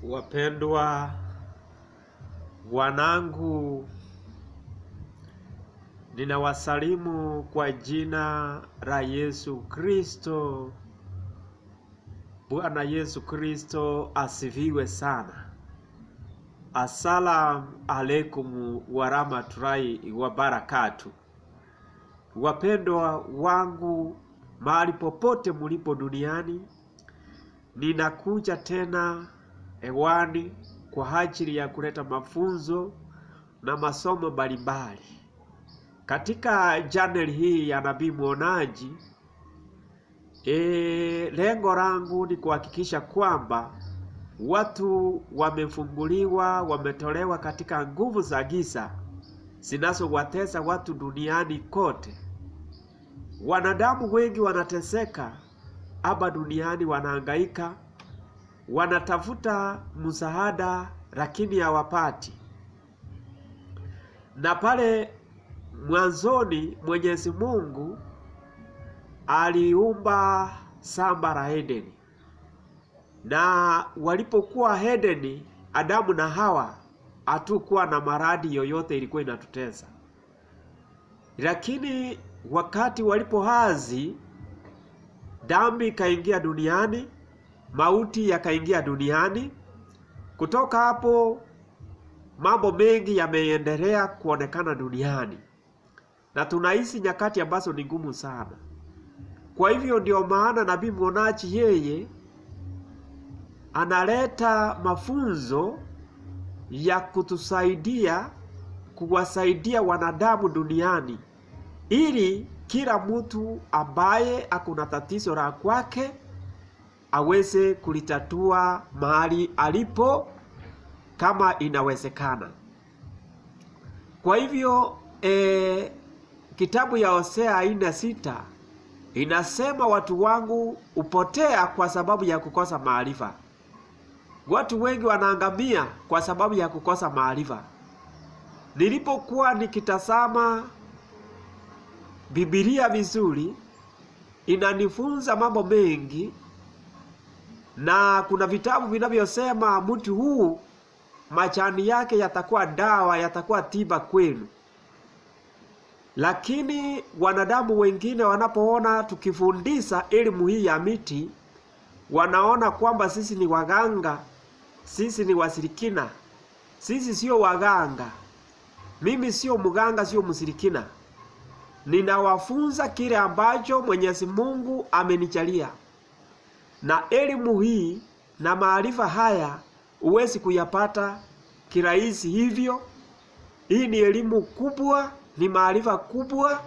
Wapendwa wanangu, ninawasalimu kwa jina la Yesu Kristo. Bwana Yesu Kristo asifiwe sana. Assalamu alaikum wa rahmatullahi wa barakatuh. Wapendwa wangu, mahali popote mulipo duniani, ninakuja tena hewani kwa ajili ya kuleta mafunzo na masomo mbalimbali. Katika channel hii ya Nabii Mwonaji, lengo langu ni kuhakikisha kwamba watu wamefunguliwa, wametolewa katika nguvu za giza zinazowatesa watu duniani kote. Wanadamu wengi wanateseka hapa duniani, wanahangaika, wanatafuta msaada lakini hawapati. Na pale mwanzoni Mwenyezi Mungu aliumba shamba la Edeni. Na walipokuwa Edeni, Adamu na Hawa hatukuwa na maradhi yoyote ilikuwa inatutesa. Lakini wakati walipoasi, dhambi ikaingia duniani, mauti yakaingia duniani. Kutoka hapo mambo mengi yameendelea kuonekana duniani, na tunaishi nyakati ambazo ni ngumu sana. Kwa hivyo ndio maana Nabii Mwonaji yeye analeta mafunzo ya kutusaidia, kuwasaidia wanadamu duniani, ili kila mtu ambaye akuna tatizo la kwake aweze kulitatua mahali alipo kama inawezekana. Kwa hivyo kitabu ya Hosea 4:6 inasema watu wangu upotea kwa sababu ya kukosa maarifa. Watu wengi wanaangamia kwa sababu ya kukosa maarifa. Nilipokuwa nikitazama Biblia vizuri, inanifunza mambo mengi, na kuna vitabu vinavyosema mtu huu majani yake yatakuwa dawa, yatakuwa tiba kwenu. Lakini wanadamu wengine wanapoona tukifundisha elimu hii ya miti, wanaona kwamba sisi ni waganga, sisi ni wasirikina. Sisi sio waganga. Mimi sio mganga, sio msirikina. Ninawafunza kile ambacho Mwenyezi Mungu amenijalia. Na elimu hii na maarifa haya huwezi kuyapata kirahisi hivyo. Hii ni elimu kubwa, ni maarifa kubwa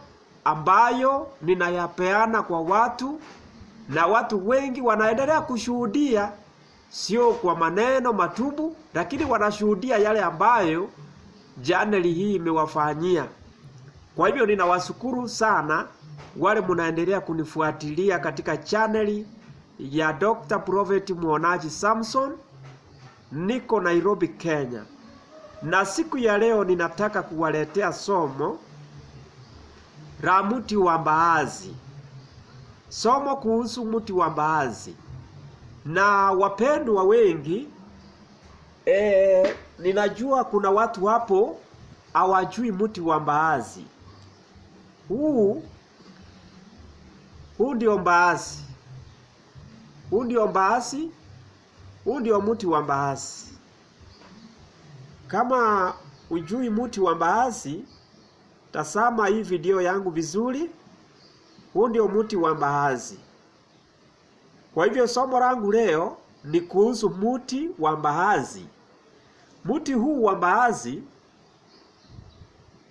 ambayo ninayapeana kwa watu, na watu wengi wanaendelea kushuhudia, sio kwa maneno matubu, lakini wanashuhudia yale ambayo channel hii imewafanyia. Kwa hivyo ninawashukuru sana wale mnaendelea kunifuatilia katika channel ya Dr. Prophet Mwonaji Samson. Niko Nairobi, Kenya. Na siku ya leo ninataka kuwaletea somo la mti wa mbaazi. Somo kuhusu mti wa mbaazi. Na wapendwa wengi, ninajua kuna watu hapo hawajui mti wa mbaazi. Huu ndio mbaazi. Huu ndio mbaazi. Huu ndio mti wa mbaazi. Kama ujui mti wa mbaazi, tazama hii video yangu vizuri. Huu ndio mti wa mbaazi. Kwa hivyo somo langu leo ni kuhusu mti wa mbaazi. Mti huu wa mbaazi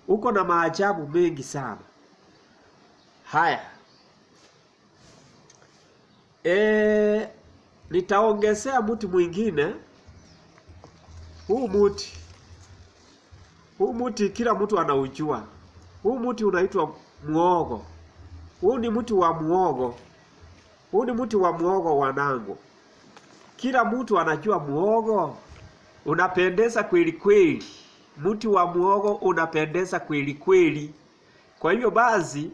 uko na maajabu mengi sana. Haya. Nitaongezea mti mwingine. Huu mti kila mtu anaujua. Huu mti unaitwa muogo. Huu ni mti wa muogo. Huu ni mti wa muogo wanangu. Kila mtu anajua muogo unapendeza kweli kweli. Mti wa muogo unapendeza kweli kweli. Kwa hivyo basi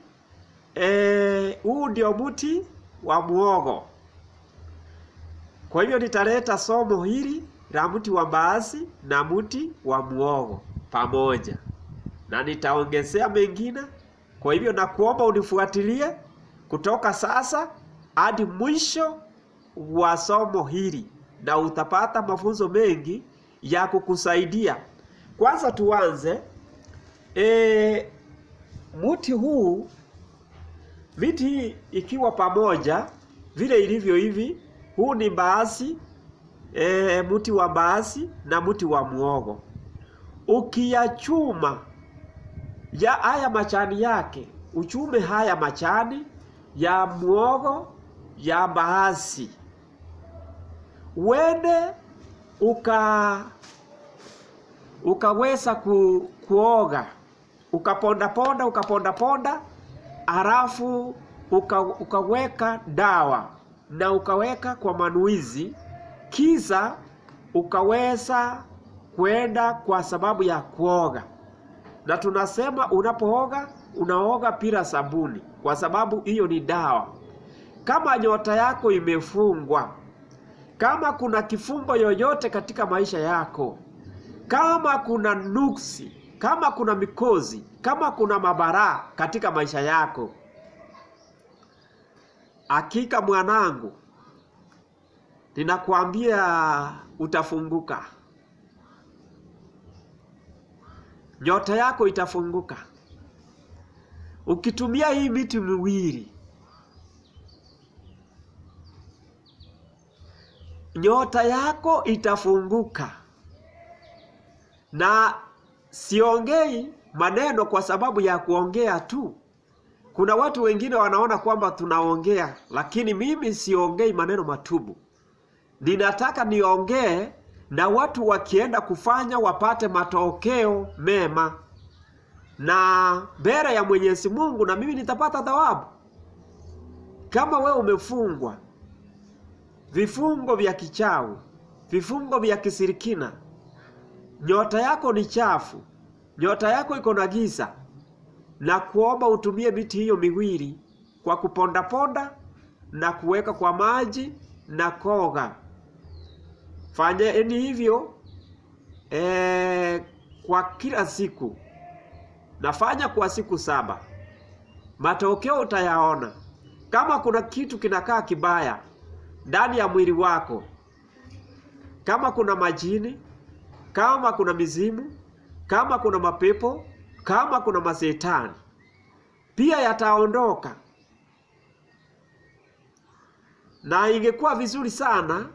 huu ndio mti wa muogo. Kwa hivyo nitaleta somo hili la mti wa mbaazi na mti wa muogo pamoja, na nitaongezea mengine. Kwa hivyo nakuomba unifuatilie kutoka sasa hadi mwisho wa somo hili, na utapata mafunzo mengi ya kukusaidia. Kwanza tuanze mti huu, miti ikiwa pamoja vile ilivyo hivi. Huu ni mbaazi, mti wa mbaazi na mti wa muogo. Ukiyachuma ya haya machani yake, uchume haya machani ya muogo ya mbaazi, wende ukaweza kuoga, ukaponda ponda, halafu ukaweka dawa na ukaweka kwa manuizi, kisha ukaweza kwenda kwa sababu ya kuoga. Na tunasema unapooga, unaoga bila sabuni, kwa sababu hiyo ni dawa. Kama nyota yako imefungwa, kama kuna kifungo yoyote katika maisha yako, kama kuna nuksi, kama kuna mikozi, kama kuna mabaraa katika maisha yako, hakika mwanangu, ninakuambia utafunguka. Nyota yako itafunguka ukitumia hii miti miwili. Nyota yako itafunguka. Na siongei maneno kwa sababu ya kuongea tu. Kuna watu wengine wanaona kwamba tunaongea, lakini mimi siongei maneno matubu. Ninataka niongee na watu wakienda kufanya wapate matokeo mema, na mbele ya Mwenyezi Mungu, na mimi nitapata thawabu. Kama wewe umefungwa vifungo vya kichawi, vifungo vya kisirikina, nyota yako ni chafu, nyota yako iko na giza, na kuomba utumie miti hiyo miwili kwa kuponda ponda na kuweka kwa maji na koga. Fanyeni hivyo kwa kila siku. Nafanya kwa siku 7. Matokeo utayaona. Kama kuna kitu kinakaa kibaya ndani ya mwili wako, kama kuna majini, kama kuna mizimu, kama kuna mapepo, kama kuna masetani, pia yataondoka. Na ingekuwa vizuri sana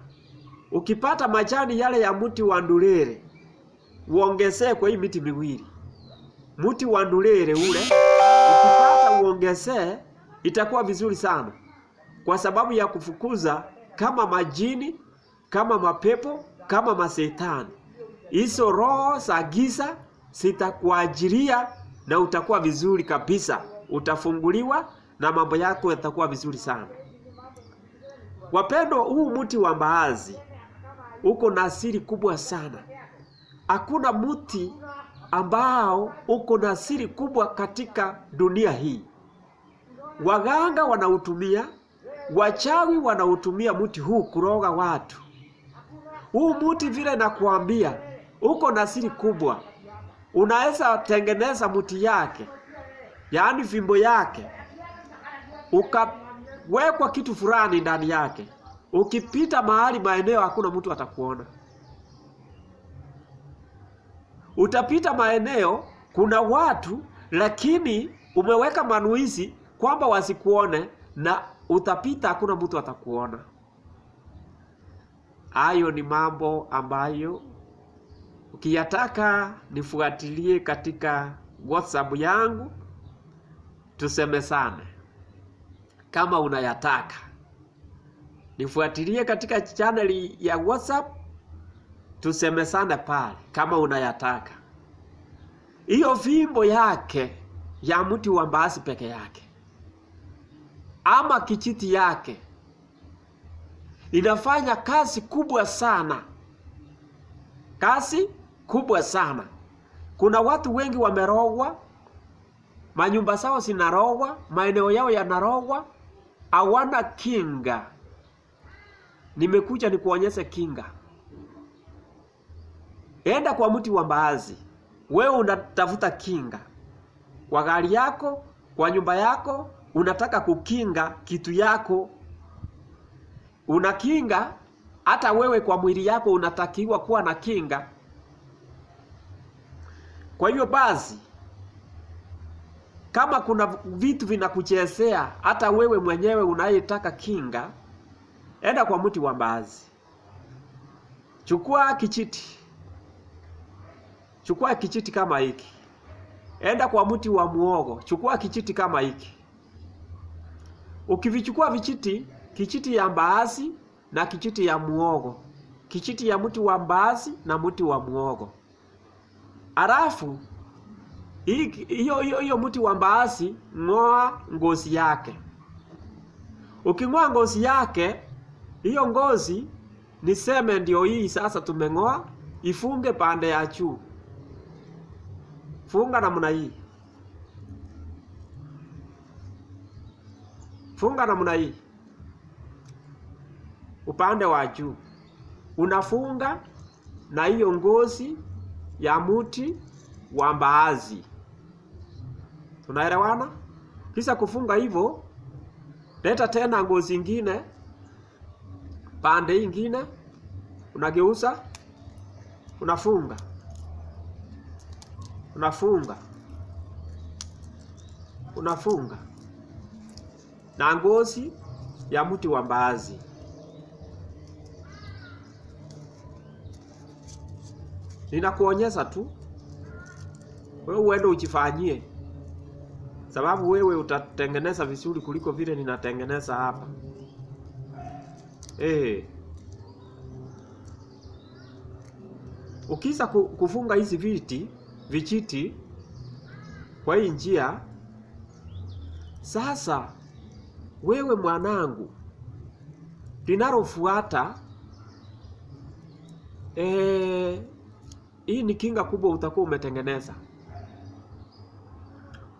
ukipata majani yale ya mti wa ndulele, uongezee kwa hii miti miwili. Mti wa ndulele ule ukipata uongezee, itakuwa vizuri sana, kwa sababu ya kufukuza kama majini, kama mapepo, kama masetani. Hizo roho za giza sitakuajiria, na utakuwa vizuri kabisa. Utafunguliwa na mambo yako yatakuwa vizuri sana. Wapendo, huu mti wa mbaazi uko na siri kubwa sana. Hakuna mti ambao uko na siri kubwa katika dunia hii. Waganga wanautumia, wachawi wanautumia mti huu kuroga watu. Huu mti vile nakuambia uko na siri kubwa. Unaweza tengeneza mti yake, yaani fimbo yake, ukawekwa kitu fulani ndani yake. Ukipita mahali maeneo hakuna mtu atakuona. Utapita maeneo kuna watu, lakini umeweka manuizi kwamba wasikuone, na utapita hakuna mtu atakuona. Hayo ni mambo ambayo ukiyataka nifuatilie katika WhatsApp yangu, tusemesane. Kama unayataka nifuatilie katika channel ya WhatsApp, tusemesane pale kama unayataka. Hiyo fimbo yake ya mti wa mbaazi peke yake, ama kijiti yake, inafanya kazi kubwa sana. Kazi kubwa sana. Kuna watu wengi wamerogwa, manyumba zao zinarogwa, maeneo yao yanarogwa, hawana kinga. Nimekuja nikuonyeshe kinga. enda kwa mti wa mbaazi. Wewe unatafuta kinga kwa gari yako, kwa nyumba yako, unataka kukinga kitu yako. Unakinga hata wewe kwa mwili yako unatakiwa kuwa na kinga. Kwa hiyo basi kama kuna vitu vinakuchezea, hata wewe mwenyewe unayetaka kinga, enda kwa mti wa mbaazi. Chukua kijiti. Chukua kijiti kama hiki. Enda kwa mti wa muogo. Chukua kijiti kama hiki. Ukivichukua vijiti, kijiti ya mbaazi na kijiti ya muogo. Kijiti ya mti wa mbaazi na mti wa muogo. Alafu hiyo mti wa mbaazi ng'oa ngozi yake. Uking'oa ngozi yake, hiyo ngozi niseme ndio hii sasa tumeng'oa, ifunge pande ya juu. Funga namna hii. Funga namna hii. Upande wa juu. Unafunga na hiyo ngozi ya mti wa mbaazi. Tunaelewana? Kisha kufunga hivyo, leta tena ngozi nyingine pande nyingine, unageuza, unafunga. Unafunga. Unafunga na ngozi ya mti wa mbaazi. Ninakuonyesha tu. Wewe uende ujifanyie. Sababu wewe utatengeneza vizuri kuliko vile ninatengeneza hapa. Ukisa kufunga hizi vijiti kwa hii njia, sasa wewe mwanangu, linalofuata hii ni kinga kubwa utakuwa umetengeneza.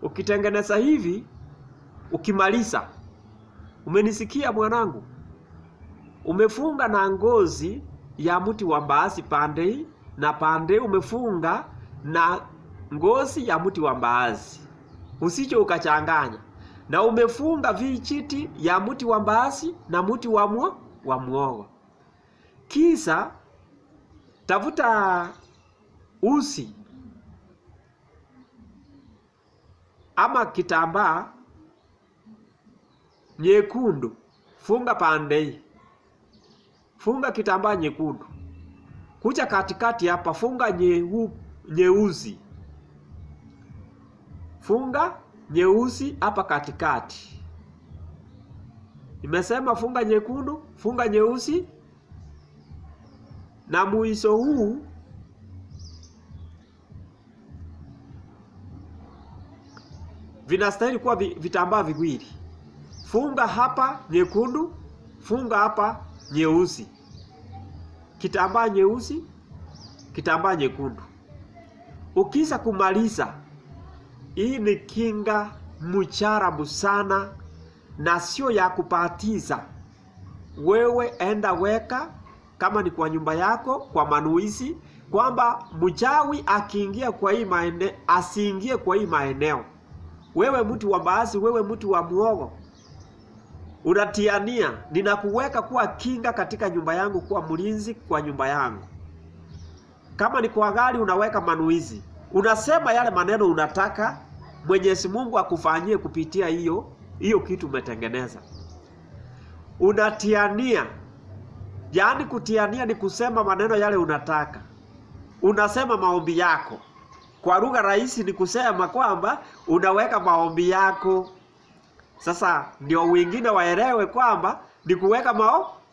Ukitengeneza hivi, ukimaliza, umenisikia mwanangu? Umefunga na ngozi ya mti wa mbaazi pande hii na pande umefunga na ngozi ya mti wa mbaazi. Usije ukachanganya. Na umefunga vijiti ya mti wa mbaazi na mti wa muogo. Kisha tafuta uzi ama kitambaa nyekundu, funga pande hii. Funga kitambaa nyekundu. Kuja katikati hapa funga nyeusi. Funga nyeusi hapa katikati. Nimesema funga nyekundu, funga nyeusi, na mwisho huu vinastahili kuwa vitambaa viwili. Funga hapa nyekundu, funga hapa nyeusi. Kitambaa nyeusi, kitambaa nyekundu. Ukisha kumaliza, hii ni kinga mcharabu sana na sio ya kupatiza. Wewe enda weka kama ni kwa nyumba yako, kwa manuizi, kwamba mchawi akiingia kwa hii maeneo asiingie kwa hii maeneo. Wewe mtu wa mbaazi, wewe mtu wa muogo, unatiania, ninakuweka kuwa kinga katika nyumba yangu, kuwa mlinzi kwa nyumba yangu. Kama ni kwa gari unaweka manuizi. Unasema yale maneno unataka Mwenyezi Mungu akufanyie kupitia hiyo kitu umetengeneza. Unatiania. Yaani kutiania ni kusema maneno yale unataka. Unasema maombi yako. Kwa lugha rahisi ni kusema kwamba unaweka maombi yako. Sasa ndio wengine waelewe kwamba ni kuweka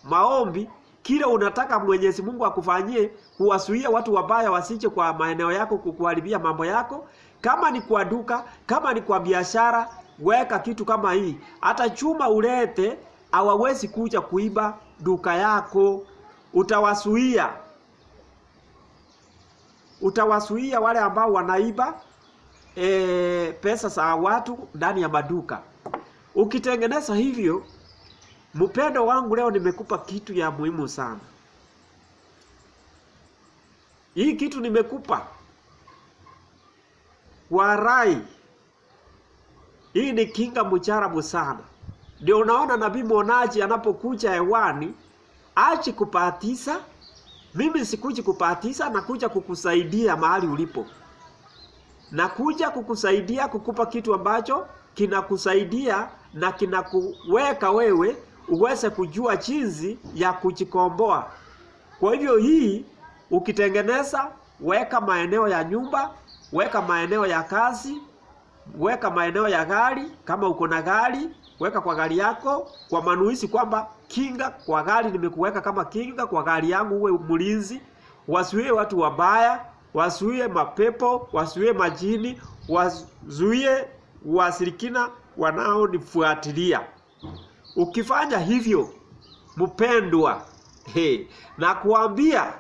maombi kile unataka Mwenyezi Mungu akufanyie, kuwasuia watu wabaya wasije kwa maeneo yako kukuharibia mambo yako. Kama ni kwa duka, kama ni kwa biashara, weka kitu kama hii. Hata chuma ulete, hawawezi kuja kuiba duka yako. Utawasuia. Utawasuia wale ambao wanaiba pesa za watu ndani ya maduka. Ukitengeneza hivyo, mpendo wangu, leo nimekupa kitu ya muhimu sana. Hii kitu nimekupa. Warai. Hii ni kinga mcharabu sana. Ndio unaona nabii mwonaji anapokuja hewani, achi kupatisa. Mimi sikuji kupatisa, nakuja kukusaidia mahali ulipo. Nakuja kukusaidia kukupa kitu ambacho kinakusaidia na kinakuweka wewe uweze kujua jinsi ya kujikomboa. Kwa hivyo hii ukitengeneza, weka maeneo ya nyumba, weka maeneo ya kazi, weka maeneo ya gari, kama uko na gari, weka kwa gari yako, kwa manuisi kwamba kinga kwa gari nimekuweka kama kinga kwa gari yangu, uwe mlinzi, wasiwe watu wabaya, wasiwe mapepo, wasiwe majini, wasiwe washirikina wanaonifuatilia. Ukifanya hivyo, mpendwa, na kuambia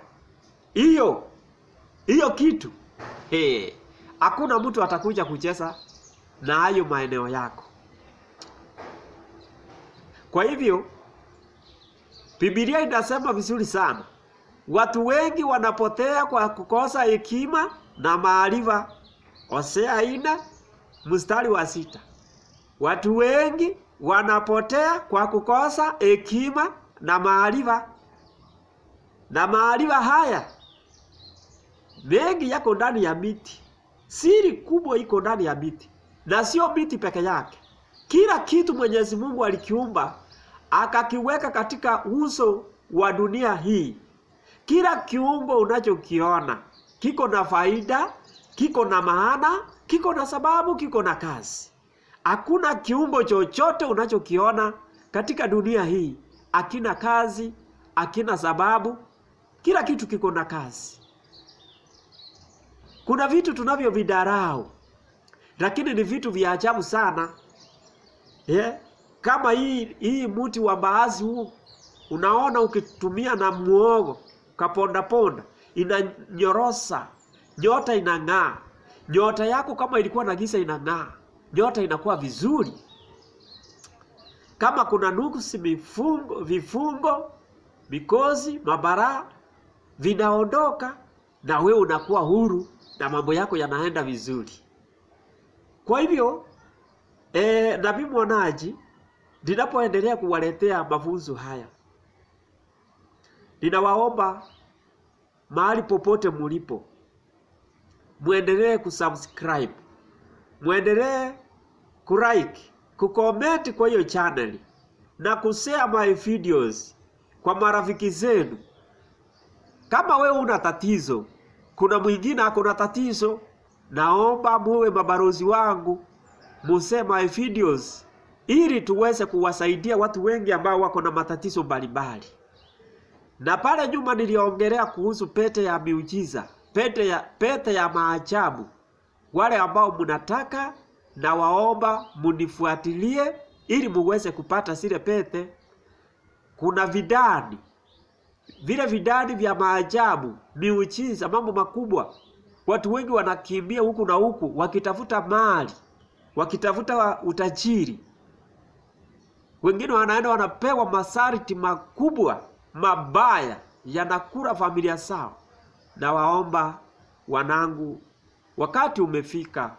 hiyo kitu, hakuna mtu atakuja kucheza na hayo maeneo yako. Kwa hivyo Biblia inasema vizuri sana, watu wengi wanapotea kwa kukosa hekima na maarifa. Hosea 4:6. Watu wengi wanapotea kwa kukosa hekima na maarifa. Na maarifa haya mengi yako ndani ya miti. Siri kubwa iko ndani ya miti. Na sio miti peke yake. Kila kitu Mwenyezi Mungu alikiumba akakiweka katika uso wa dunia hii. Kila kiumbo unachokiona kiko na faida, kiko na maana, kiko na sababu, kiko na kazi. Hakuna kiumbo chochote unachokiona katika dunia hii hakina kazi, hakina sababu. Kila kitu kiko na kazi. Kuna vitu tunavyovidharau, lakini ni vitu vya ajabu sana. Kama hii mti wa mbaazi huu, unaona ukitumia na muogo kaponda ponda, inanyorosa, nyota inang'aa. Nyota yako kama ilikuwa na giza inang'aa. Nyota inakuwa vizuri. Kama kuna nuksi, vifungo, mikozi, mabaraa vinaondoka na wewe unakuwa huru na mambo yako yanaenda vizuri. Kwa hivyo nabii mwonaji ninapoendelea kuwaletea mafunzo haya, ninawaomba mahali popote mulipo, muendelee kusubscribe, muendelee kulike, kucomment kwa hiyo channel na kushare my videos kwa marafiki zenu. Kama wewe una tatizo, kuna mwingine akona tatizo, naomba muwe mabalozi wangu, mushare my videos ili tuweze kuwasaidia watu wengi ambao wako na matatizo mbalimbali. Na pale nyuma niliongelea kuhusu pete ya miujiza, pete ya maajabu. Wale ambao mnataka, na waomba munifuatilie ili muweze kupata zile pete. Kuna vidani, vile vidani vya maajabu, miujiza, mambo makubwa. Watu wengi wanakimbia huku na huku wakitafuta mali, wakitafuta utajiri. Wengine wanaenda wanapewa masharti makubwa, mabaya, yanakula familia zao. Na waomba wanangu, wakati umefika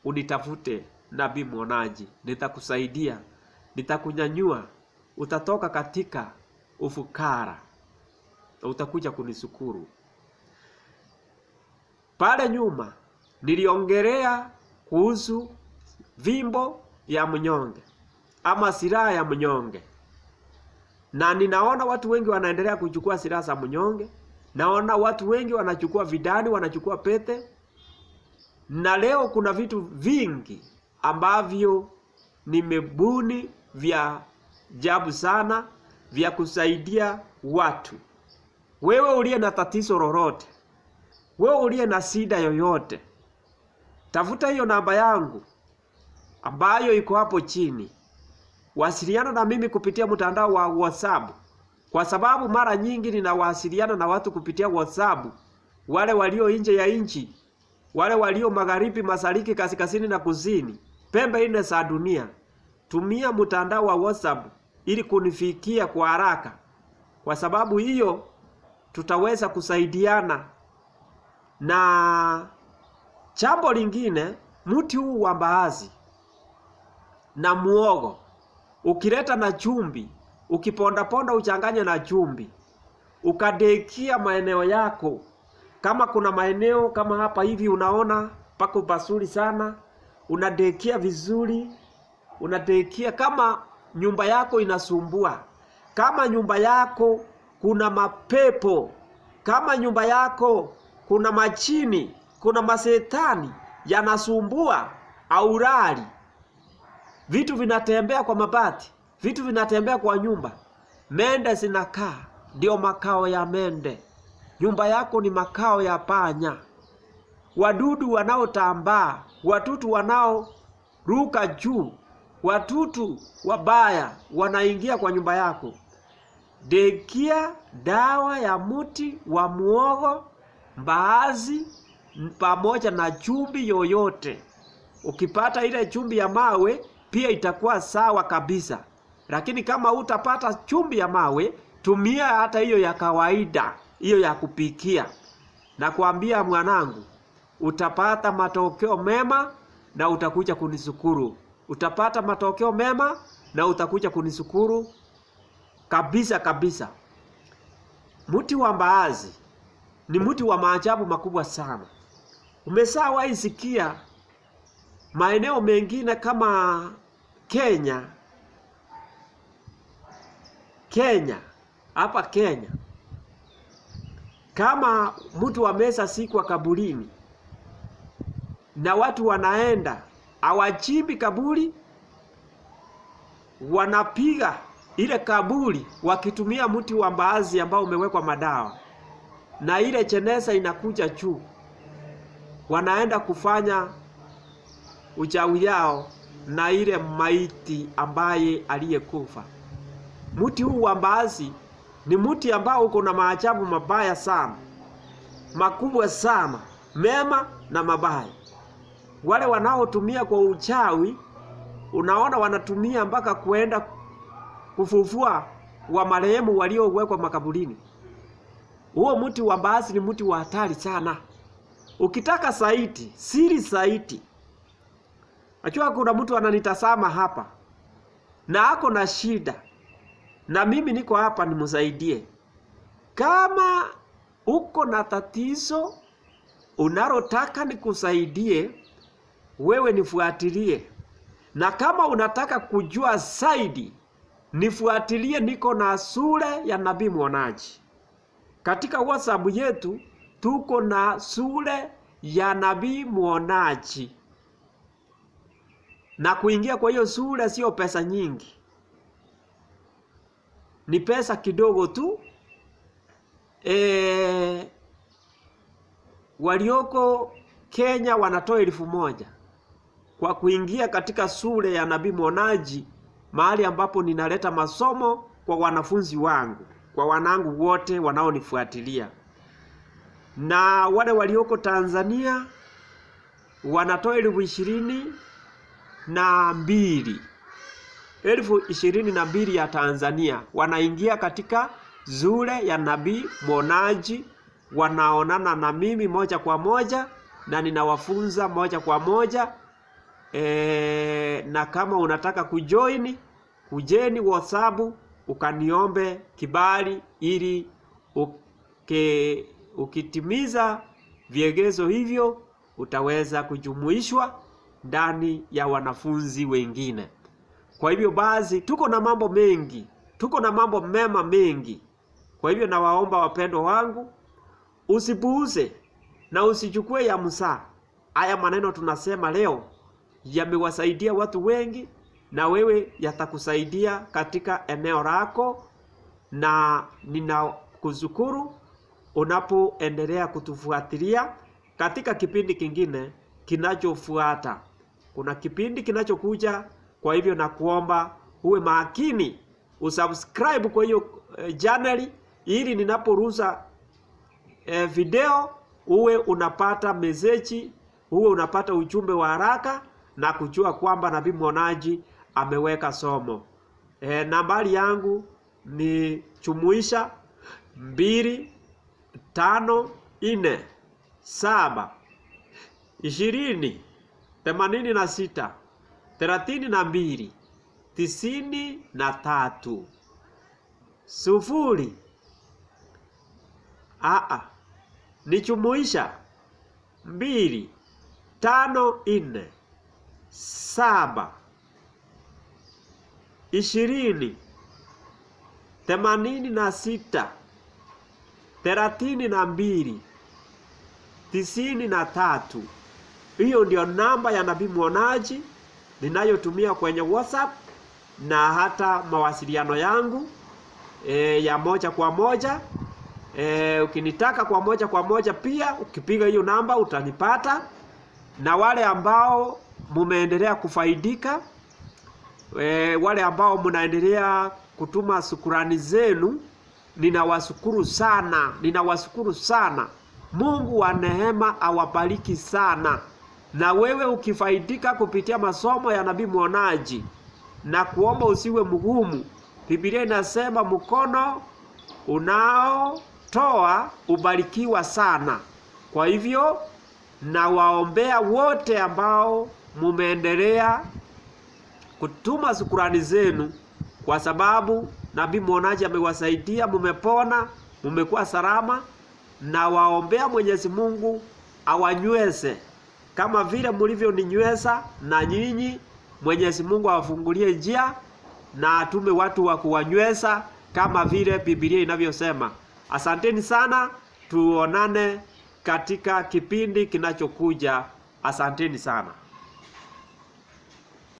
unitafute nabii mwonaji, nitakusaidia, nitakunyanyua, utatoka katika ufukara na utakuja kunishukuru. Pale nyuma niliongelea kuhusu vimbo ya mnyonge ama silaha ya mnyonge. Na ninaona watu wengi wanaendelea kuchukua silaha za mnyonge. Naona watu wengi wanachukua vidani, wanachukua pete. Na leo kuna vitu vingi ambavyo nimebuni vya ajabu sana vya kusaidia watu. Wewe uliye na tatizo lolote, wewe uliye na shida yoyote, tafuta hiyo namba yangu ambayo iko hapo chini. Wasiliana na mimi kupitia mtandao wa WhatsApp. Kwa sababu mara nyingi ninawasiliana na watu kupitia WhatsApp. Wale walio nje ya nchi, wale walio magharibi, mashariki, kaskazini na kusini, pembe nne za dunia. Tumia mtandao wa WhatsApp ili kunifikia kwa haraka. Kwa sababu hiyo tutaweza kusaidiana Na jambo lingine, mti huu wa mbaazi na muogo ukileta na chumvi, ukiponda ponda uchanganye na chumvi, ukadekia maeneo yako. Kama kuna maeneo kama hapa hivi unaona pako pasuri sana, unadekia vizuri, unadekia. Kama nyumba yako inasumbua, kama nyumba yako kuna mapepo, kama nyumba yako kuna machini, kuna masetani yanasumbua, aurali, vitu vinatembea kwa mabati, vitu vinatembea kwa nyumba, mende zinakaa, ndio makao ya mende. Nyumba yako ni makao ya panya, wadudu wanaotambaa, watutu wanaoruka juu, watutu wabaya wanaingia kwa nyumba yako. Dekia dawa ya mti wa muogo, mbaazi pamoja na chumvi yoyote. Ukipata ile chumvi ya mawe pia itakuwa sawa kabisa. Lakini kama utapata chumvi ya mawe, tumia hata hiyo ya kawaida, hiyo ya kupikia. Na kuambia mwanangu, utapata matokeo mema na utakuja kunishukuru. Utapata matokeo mema na utakuja kunishukuru kabisa kabisa. Mti wa mbaazi ni mti wa maajabu makubwa sana. Umeshawahi sikia maeneo mengine kama Kenya, hapa Kenya, kama mtu amesa sikwa kaburini na watu wanaenda hawachimbi kaburi, wanapiga ile kaburi wakitumia mti wa mbaazi ambao umewekwa madawa, na ile chenesa inakuja juu, wanaenda kufanya uchawi yao na ile maiti ambaye aliyekufa. Mti huu wa mbaazi ni mti ambao uko na maajabu mabaya sana, makubwa sana, mema na mabaya. Wale wanaotumia kwa uchawi, unaona wanatumia mpaka kuenda kufufua wa marehemu waliowekwa makaburini. Huo mti wa mbaazi ni mti wa hatari sana. Ukitaka zaidi, siri zaidi, najua kuna mtu ananitazama hapa na ako na shida, na mimi niko hapa nimsaidie. Kama uko na tatizo unalotaka nikusaidie, wewe nifuatilie. Na kama unataka kujua zaidi, nifuatilie, niko na sura ya nabii mwonaji. Katika WhatsApp yetu tuko na sura ya nabii mwonaji. Na kuingia kwa hiyo sura sio pesa nyingi, ni pesa kidogo tu. Walioko Kenya wanatoa 1,000 kwa kuingia katika sura ya nabii mwonaji, mahali ambapo ninaleta masomo kwa wanafunzi wangu, kwa wanangu wote wanaonifuatilia. Na wale walioko Tanzania wanatoa 22,000 22,000 ya Tanzania. Wanaingia katika zule ya nabii mwonaji, wanaonana na mimi moja kwa moja na ninawafunza moja kwa moja. Na kama unataka kujoin, kujeni WhatsApp ukaniombe kibali, ili ukitimiza viegezo hivyo utaweza kujumuishwa ndani ya wanafunzi wengine. Kwa hivyo basi tuko na mambo mengi, tuko na mambo mema mengi. Kwa hivyo nawaomba wapendwa wangu, usipuuze na usichukue ya msaa. Haya maneno tunasema leo yamewasaidia watu wengi, na wewe yatakusaidia katika eneo lako, na ninakushukuru unapoendelea kutufuatilia katika kipindi kingine kinachofuata. Kuna kipindi kinachokuja, kwa hivyo nakuomba uwe makini, usubscribe kwa hiyo channel, ili ninaporusa video uwe unapata message, uwe unapata ujumbe wa haraka na kujua kwamba nabii mwonaji ameweka somo. Nambari yangu ni jumuisha 254 7, 20, 86, 32, 93, 0. Nijumuisha 2, 5, 4, 7, 20, 86, 32, 93. Hiyo ndio namba ya Nabii Mwonaji ninayotumia kwenye WhatsApp na hata mawasiliano yangu ya moja kwa moja. Ukinitaka kwa moja kwa moja pia ukipiga hiyo namba utanipata. Na wale ambao mumeendelea kufaidika, wale ambao mnaendelea kutuma shukrani zenu, ninawashukuru sana. Mungu wa neema awabariki sana. Na wewe ukifaidika kupitia masomo ya Nabii Mwonaji, na kuomba usiwe mgumu. Biblia inasema mkono unaotoa ubarikiwa sana. Kwa hivyo na waombea wote ambao mumeendelea kutuma shukrani zenu, kwa sababu Nabii Mwonaji amewasaidia, mumepona, mumekuwa salama. Na waombea Mwenyezi Mungu awanyweze kama vile mlivyoninyweza, na nyinyi Mwenyezi Mungu awafungulie njia na atume watu wa kuwanyweza kama vile Biblia inavyosema. Asanteni sana, tuonane katika kipindi kinachokuja. Asanteni sana.